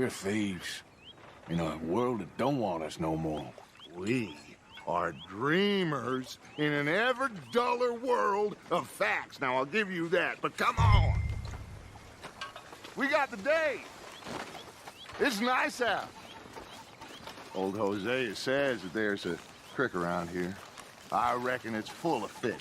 We're thieves. In a world that don't want us no more. We are dreamers in an ever duller world of facts. Now, I'll give you that, but come on. We got the day. It's nice out. Old Hosea says that there's a creek around here. I reckon it's full of fish.